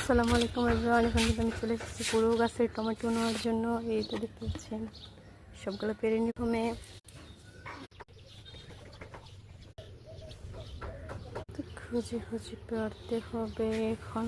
আসসালামু আলাইকুম এভরিওয়ান। এখন কিন্তু আমি চলে এসেছি পুরো গাছের টমেটো নেওয়ার জন্য। এই তো দেখতে পাচ্ছেন সবগুলো পেরে নিয়ে খুঁজে খুঁজে পারতে হবে এখন।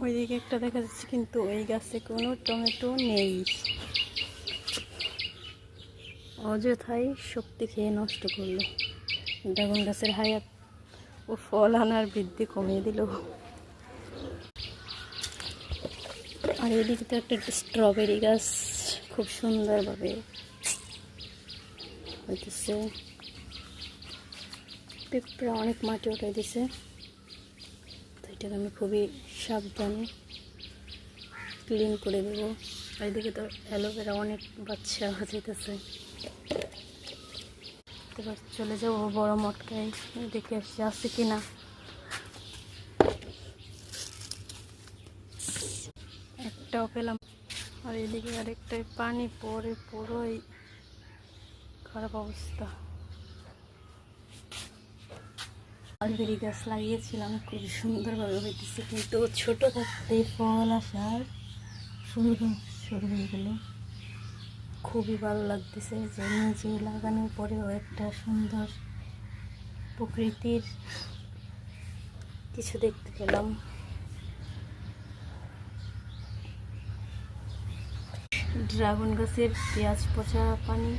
ওইদিকে একটা দেখা যাচ্ছে, কিন্তু ওই গাছে কোনো টমেটো নেই। অযথাই শক্তি খেয়ে নষ্ট করলো। ড্রাগন গাছের হায়াত ও ফল আনার বৃদ্ধি কমিয়ে দিল। আর এদিকে তো একটা স্ট্রবেরি গাছ খুব সুন্দরভাবে হইতেছে। পেঁপড়া অনেক মাটি উঠাই দিছে, তো এটাকে আমি খুবই সাবধানে ক্লিন করে দেব। আর এদিকে তো অ্যালোভেরা অনেক বাচ্চা যেতেছে। এবার চলে যাবো বড় মটকায়, দেখে আসছি আছে কিনা। একটাও পেলাম। আর এদিকে আরেকটাই পানি পরে পুরোই খারাপ অবস্থা। আলবেরি গাছ লাগিয়েছিলাম, খুব সুন্দরভাবে হইতেছে, কিন্তু ছোট থাকতে ফল আসার শুরু হয়ে গেল। খুবই ভালো লাগতেছে যে নিজে লাগানোর পরেও একটা সুন্দর প্রকৃতির কিছু দেখতে পেলাম। ড্রাগন গাছের পেঁয়াজ পচা পানি,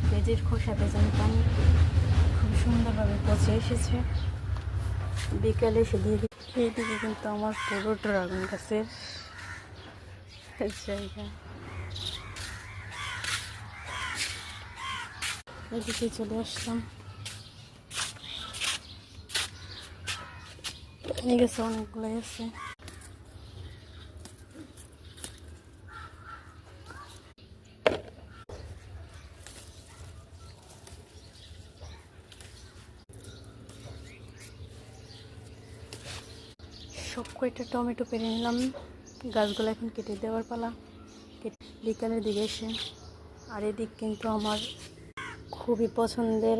পেঁয়াজের খোসা ভেজানো পানি খুব সুন্দরভাবে পচে এসেছে। বিকালে এসে দিয়ে দিই। এইদিকে কিন্তু আমার পুরো ড্রাগন গাছের জায়গা। এদিকে চলে আসলাম। এই গাছে অনেকগুলো আছে। সব কয়টা টমেটো পেরে নিলাম। গাছগুলো এখন কেটে দেওয়ার পালা। বিকালের দিকে এসে। আর এদিক কিন্তু আমার খুবই পছন্দের